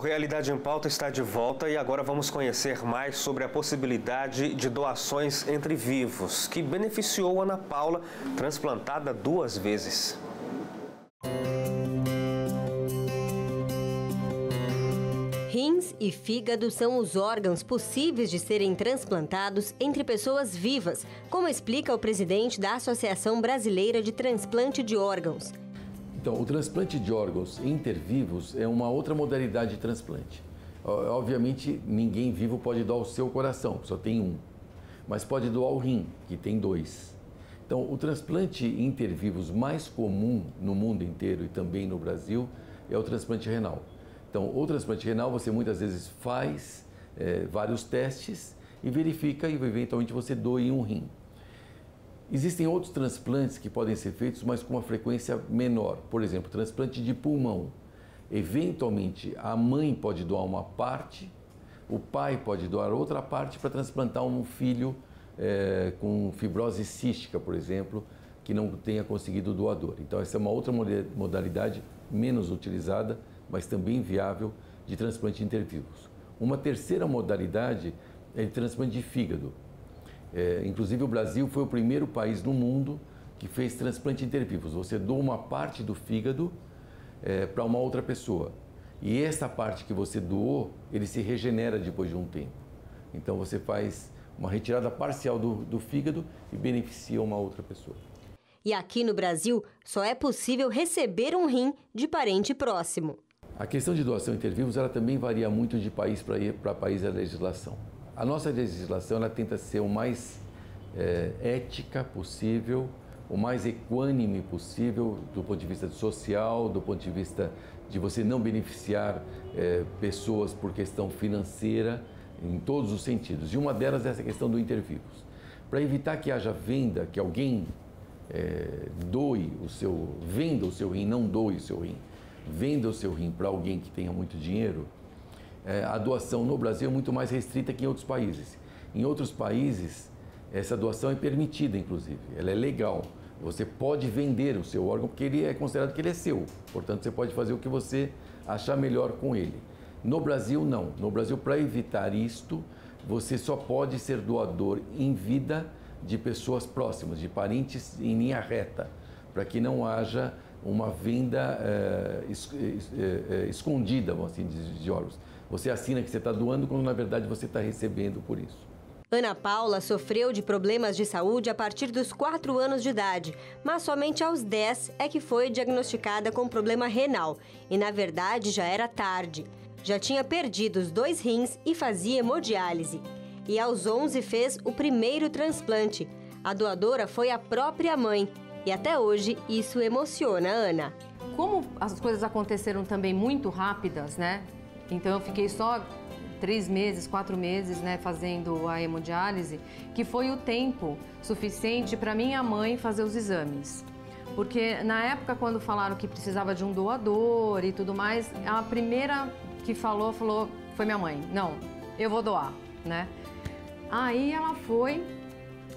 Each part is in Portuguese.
Realidade em Pauta está de volta e agora vamos conhecer mais sobre a possibilidade de doações entre vivos, que beneficiou Ana Paula, transplantada 2 vezes. Rins e fígado são os órgãos possíveis de serem transplantados entre pessoas vivas, como explica o presidente da Associação Brasileira de Transplante de Órgãos. Então, o transplante de órgãos intervivos é uma outra modalidade de transplante. Obviamente, ninguém vivo pode doar o seu coração, só tem um. Mas pode doar o rim, que tem 2. Então, o transplante intervivos mais comum no mundo inteiro e também no Brasil é o transplante renal. Então, o transplante renal você muitas vezes faz vários testes e verifica e eventualmente você doe um rim. Existem outros transplantes que podem ser feitos, mas com uma frequência menor. Por exemplo, transplante de pulmão. Eventualmente, a mãe pode doar uma parte, o pai pode doar outra parte para transplantar um filho com fibrose cística, por exemplo, que não tenha conseguido doador. Então, essa é uma outra modalidade menos utilizada, mas também viável de transplante intervivos. Uma terceira modalidade é de transplante de fígado. Inclusive o Brasil foi o primeiro país no mundo que fez transplante intervivos. Você doa uma parte do fígado para uma outra pessoa. E essa parte que você doou, ele se regenera depois de um tempo. Então você faz uma retirada parcial do fígado e beneficia uma outra pessoa. E aqui no Brasil, só é possível receber um rim de parente próximo. A questão de doação intervivos, ela também varia muito de país para país a legislação. A nossa legislação ela tenta ser o mais ética possível, o mais equânime possível do ponto de vista social, do ponto de vista de você não beneficiar pessoas por questão financeira, em todos os sentidos. E uma delas é essa questão do intervivos. Para evitar que haja venda, que alguém venda o seu rim, não doe o seu rim, venda o seu rim para alguém que tenha muito dinheiro, a doação no Brasil é muito mais restrita que em outros países. Em outros países, essa doação é permitida, inclusive, ela é legal. Você pode vender o seu órgão porque ele é considerado que ele é seu. Portanto, você pode fazer o que você achar melhor com ele. No Brasil, não. No Brasil, para evitar isto, você só pode ser doador em vida de pessoas próximas, de parentes em linha reta, para que não haja uma venda escondida, vamos assim, de órgãos. Você assina que você está doando, quando na verdade você está recebendo por isso. Ana Paula sofreu de problemas de saúde a partir dos 4 anos de idade, mas somente aos 10 é que foi diagnosticada com problema renal. E na verdade já era tarde. Já tinha perdido os 2 rins e fazia hemodiálise. E aos 11 fez o primeiro transplante. A doadora foi a própria mãe. E até hoje isso emociona a Ana. Como as coisas aconteceram também muito rápidas, né? Então eu fiquei só 3 meses, 4 meses, né, fazendo a hemodiálise, que foi o tempo suficiente para minha mãe fazer os exames. Porque na época, quando falaram que precisava de um doador e tudo mais, a primeira que falou foi minha mãe. Não, eu vou doar, né? Aí ela foi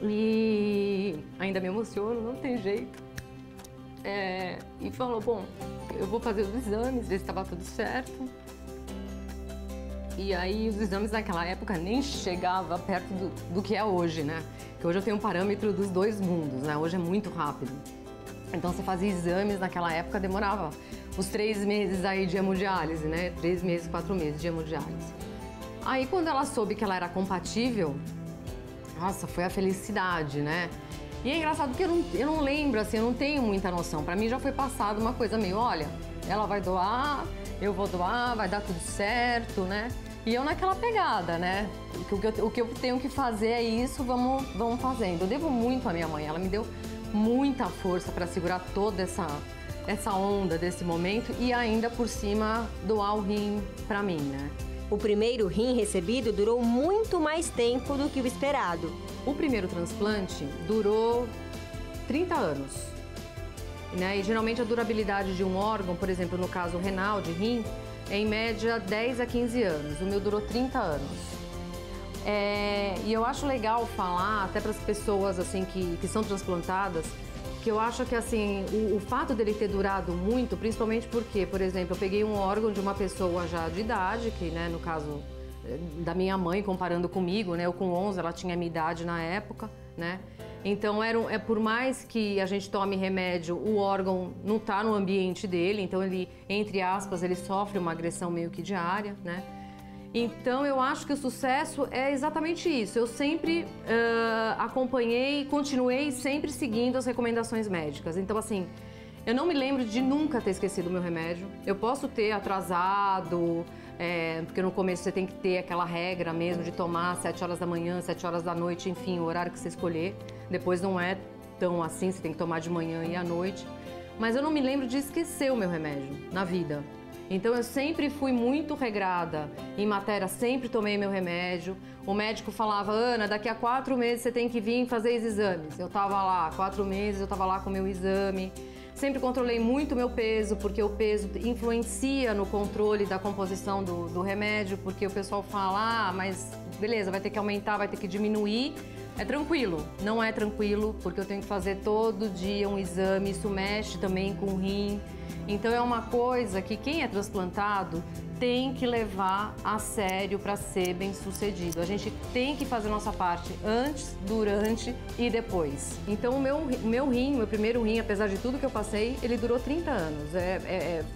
e ainda me emociono, não tem jeito. E falou, bom, eu vou fazer os exames, ver se estava tudo certo. E aí os exames naquela época nem chegava perto do que é hoje, né? Porque hoje eu tenho um parâmetro dos 2 mundos, né? Hoje é muito rápido. Então você fazia exames, naquela época demorava os 3 meses aí de hemodiálise, né? 3 meses, 4 meses de hemodiálise. Aí quando ela soube que ela era compatível, nossa, foi a felicidade, né? E é engraçado porque eu não lembro, assim, eu não tenho muita noção. Pra mim já foi passado uma coisa meio, olha, ela vai doar, eu vou doar, vai dar tudo certo, né? E eu naquela pegada, né? O que eu tenho que fazer é isso, vamos fazendo. Eu devo muito à minha mãe, ela me deu muita força para segurar toda essa onda desse momento e ainda por cima doar o rim para mim, né? O primeiro rim recebido durou muito mais tempo do que o esperado. O primeiro transplante durou 30 anos. Né? E geralmente a durabilidade de um órgão, por exemplo, no caso renal, de rim, é em média 10 a 15 anos. O meu durou 30 anos. E eu acho legal falar, até para as pessoas assim, que são transplantadas, que eu acho que assim, o fato dele ter durado muito, principalmente porque, por exemplo, eu peguei um órgão de uma pessoa já de idade, que, né, no caso da minha mãe, comparando comigo, né, eu com 11, ela tinha a minha idade na época, né, então por mais que a gente tome remédio, o órgão não está no ambiente dele, então ele, entre aspas, ele sofre uma agressão meio que diária, né. Então, eu acho que o sucesso é exatamente isso. Eu sempre acompanhei, continuei sempre seguindo as recomendações médicas. Então, assim, eu não me lembro de nunca ter esquecido o meu remédio. Eu posso ter atrasado, porque no começo você tem que ter aquela regra mesmo de tomar 7 horas da manhã, 7 horas da noite, enfim, o horário que você escolher. Depois não é tão assim, você tem que tomar de manhã e à noite. Mas eu não me lembro de esquecer o meu remédio na vida. Então eu sempre fui muito regrada em matéria, sempre tomei meu remédio. O médico falava, Ana, daqui a 4 meses você tem que vir fazer os exames. Eu tava lá, 4 meses eu tava lá com o meu exame. Sempre controlei muito o meu peso, porque o peso influencia no controle da composição do remédio, porque o pessoal fala, mas beleza, vai ter que aumentar, vai ter que diminuir. É tranquilo, não é tranquilo, porque eu tenho que fazer todo dia um exame, isso mexe também com o rim. Então é uma coisa que quem é transplantado tem que levar a sério para ser bem sucedido. A gente tem que fazer a nossa parte antes, durante e depois. Então o meu primeiro rim, apesar de tudo que eu passei, ele durou 30 anos.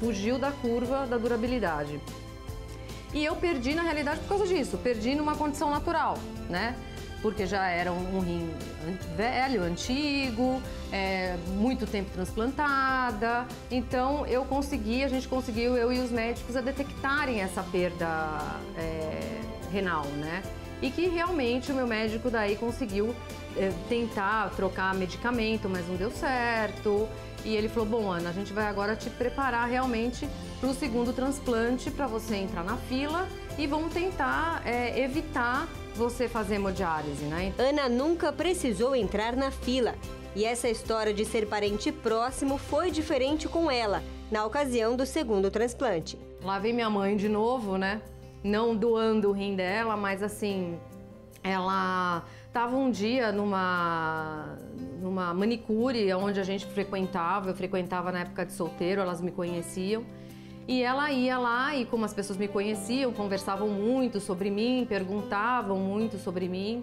Fugiu da curva da durabilidade. E eu perdi na realidade por causa disso, perdi numa condição natural, né? Porque já era um rim velho, antigo, muito tempo transplantada. Então a gente conseguiu, eu e os médicos, a detectarem essa perda renal, né? E que realmente o meu médico daí conseguiu tentar trocar medicamento, mas não deu certo. E ele falou, bom, Ana, a gente vai agora te preparar realmente para o segundo transplante, para você entrar na fila e vamos tentar evitar você fazer hemodiálise, né? Ana nunca precisou entrar na fila. E essa história de ser parente próximo foi diferente com ela, na ocasião do segundo transplante. Lá vem minha mãe de novo, né? Não doando o rim dela, mas assim, ela estava um dia numa manicure onde a gente frequentava, eu frequentava na época de solteiro, elas me conheciam. E ela ia lá e como as pessoas me conheciam, conversavam muito sobre mim, perguntavam muito sobre mim.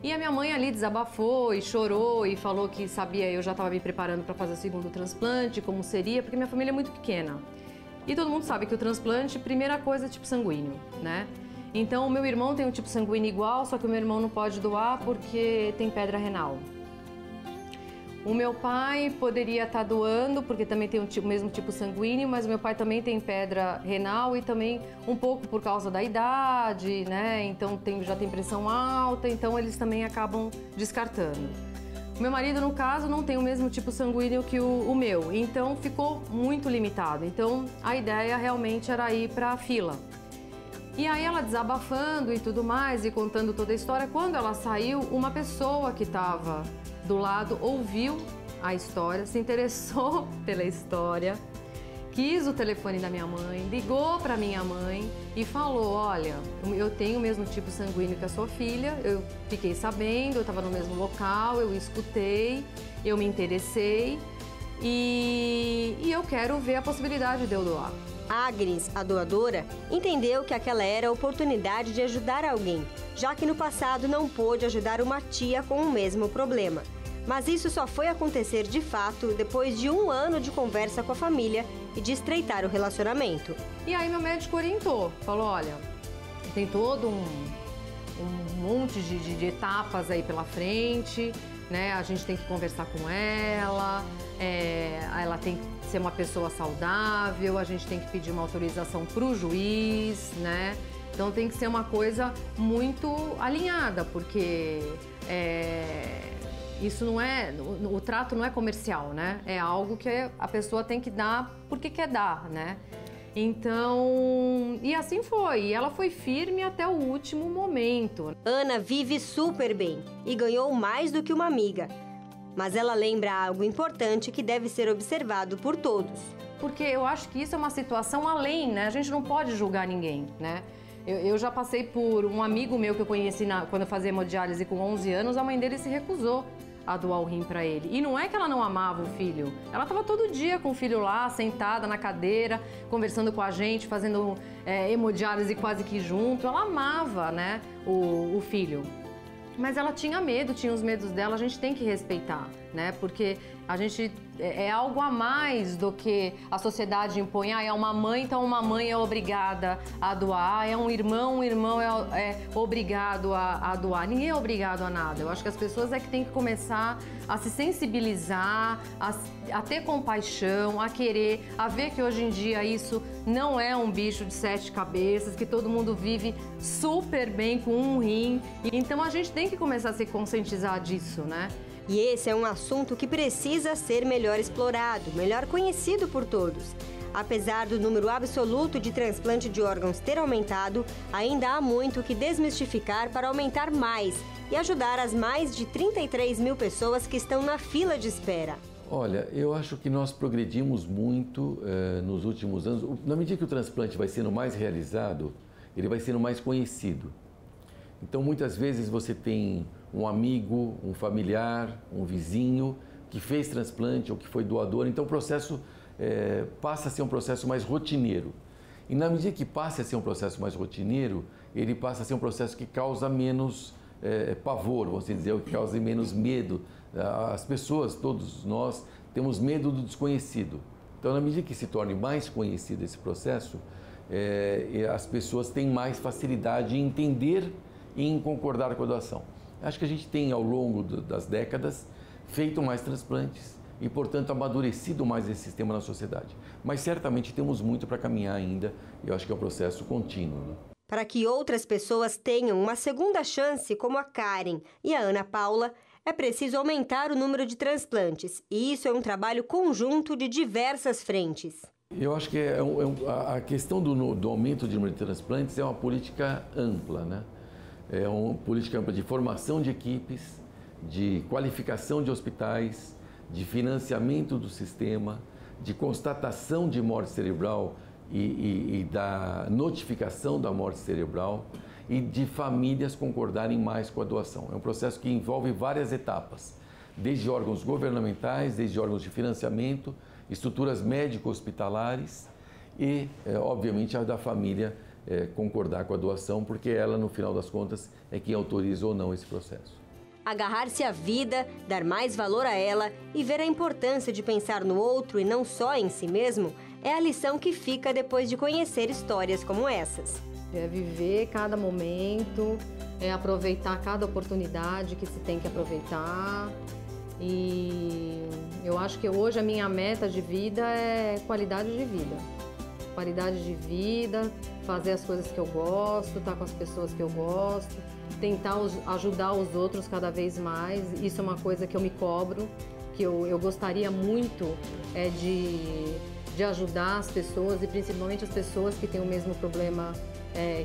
E a minha mãe ali desabafou e chorou e falou que sabia, eu já estava me preparando para fazer o segundo transplante, como seria, porque minha família é muito pequena. E todo mundo sabe que o transplante, primeira coisa é tipo sanguíneo, né? Então o meu irmão tem um tipo sanguíneo igual, só que o meu irmão não pode doar porque tem pedra renal. O meu pai poderia estar doando, porque também tem o mesmo tipo sanguíneo, mas o meu pai também tem pedra renal e também um pouco por causa da idade, né? Então já tem pressão alta, então eles também acabam descartando. O meu marido, no caso, não tem o mesmo tipo sanguíneo que o meu, então ficou muito limitado. Então a ideia realmente era ir para a fila. E aí ela desabafando e tudo mais e contando toda a história, quando ela saiu, uma pessoa que estava do lado ouviu a história, se interessou pela história, quis o telefone da minha mãe, ligou para minha mãe e falou, olha, eu tenho o mesmo tipo sanguíneo que a sua filha, eu fiquei sabendo, eu estava no mesmo local, eu escutei, eu me interessei e eu quero ver a possibilidade de eu doar. Agnes, a doadora, entendeu que aquela era a oportunidade de ajudar alguém, já que no passado não pôde ajudar uma tia com o mesmo problema. Mas isso só foi acontecer de fato depois de 1 ano de conversa com a família e de estreitar o relacionamento. E aí meu médico orientou, falou, olha, tem todo um monte de etapas aí pela frente, né? A gente tem que conversar com ela, ela tem que ser uma pessoa saudável, a gente tem que pedir uma autorização para o juiz, né? Então tem que ser uma coisa muito alinhada, porque isso não é, o trato não é comercial, né? É algo que a pessoa tem que dar porque quer dar, né? Então, e assim foi, e ela foi firme até o último momento. Ana vive super bem e ganhou mais do que uma amiga. Mas ela lembra algo importante que deve ser observado por todos. Porque eu acho que isso é uma situação além, né? A gente não pode julgar ninguém, né? Eu já passei por um amigo meu que eu conheci quando eu fazia hemodiálise com 11 anos, a mãe dele se recusou a doar o rim para ele. E não é que ela não amava o filho, ela estava todo dia com o filho lá, sentada na cadeira, conversando com a gente, fazendo hemodiálise quase que junto. Ela amava, né, o filho. Mas ela tinha medo, tinha os medos dela, a gente tem que respeitar, né? Porque a gente é algo a mais do que a sociedade impõe. Ah, é uma mãe, então uma mãe é obrigada a doar. Ah, é um irmão é obrigado a doar. Ninguém é obrigado a nada. Eu acho que as pessoas é que têm que começar a se sensibilizar, a ter compaixão, a querer, a ver que hoje em dia isso não é um bicho de 7 cabeças, que todo mundo vive super bem com um rim. Então a gente tem que começar a se conscientizar disso, né? E esse é um assunto que precisa ser melhor explorado, melhor conhecido por todos. Apesar do número absoluto de transplante de órgãos ter aumentado, ainda há muito que desmistificar para aumentar mais e ajudar as mais de 33 mil pessoas que estão na fila de espera. Olha, eu acho que nós progredimos muito nos últimos anos. Na medida que o transplante vai sendo mais realizado, ele vai sendo mais conhecido. Então, muitas vezes você tem um amigo, um familiar, um vizinho que fez transplante ou que foi doador. Então, o processo passa a ser um processo mais rotineiro. E na medida que passa a ser um processo mais rotineiro, ele passa a ser um processo que causa menos pavor, vamos dizer, que causa menos medo. As pessoas, todos nós, temos medo do desconhecido. Então, na medida que se torne mais conhecido esse processo, as pessoas têm mais facilidade em entender e em concordar com a doação. Acho que a gente tem, ao longo das décadas, feito mais transplantes e, portanto, amadurecido mais esse sistema na sociedade. Mas certamente temos muito para caminhar ainda e eu acho que é um processo contínuo, né? Para que outras pessoas tenham uma segunda chance, como a Karen e a Ana Paula, é preciso aumentar o número de transplantes. E isso é um trabalho conjunto de diversas frentes. Eu acho que a questão do aumento do número de transplantes é uma política ampla, né? É uma política ampla de formação de equipes, de qualificação de hospitais, de financiamento do sistema, de constatação de morte cerebral e da notificação da morte cerebral e de famílias concordarem mais com a doação. É um processo que envolve várias etapas, desde órgãos governamentais, desde órgãos de financiamento, estruturas médico-hospitalares e, obviamente, a da família concordar com a doação, porque ela, no final das contas, é quem autoriza ou não esse processo. Agarrar-se à vida, dar mais valor a ela e ver a importância de pensar no outro e não só em si mesmo é a lição que fica depois de conhecer histórias como essas. É viver cada momento, é aproveitar cada oportunidade que se tem que aproveitar. E eu acho que hoje a minha meta de vida é qualidade de vida. Qualidade de vida, fazer as coisas que eu gosto, estar com as pessoas que eu gosto, tentar ajudar os outros cada vez mais. Isso é uma coisa que eu me cobro, que eu gostaria muito de ajudar as pessoas e principalmente as pessoas que têm o mesmo problema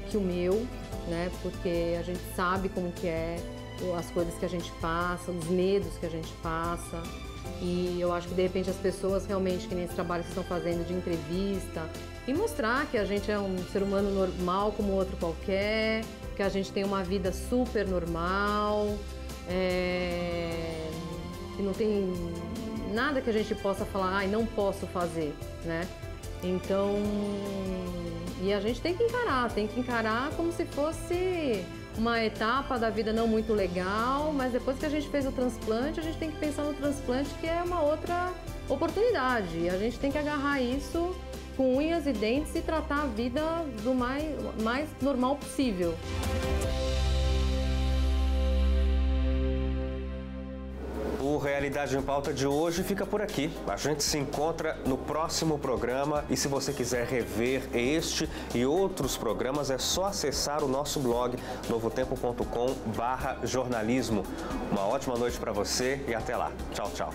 que o meu, né? Porque a gente sabe como que é as coisas que a gente passa, os medos que a gente passa. E eu acho que de repente as pessoas realmente, que nem esse trabalho que estão fazendo de entrevista, e mostrar que a gente é um ser humano normal como outro qualquer, que a gente tem uma vida super normal, que não tem nada que a gente possa falar, ai, não posso fazer, né? Então, e a gente tem que encarar como se fosse uma etapa da vida não muito legal, mas depois que a gente fez o transplante, a gente tem que pensar no transplante, que é uma outra oportunidade. E a gente tem que agarrar isso com unhas e dentes e tratar a vida do mais normal possível. O Realidade em Pauta de hoje fica por aqui. A gente se encontra no próximo programa e se você quiser rever este e outros programas é só acessar o nosso blog novotempo.com/jornalismo. Uma ótima noite para você e até lá. Tchau, tchau.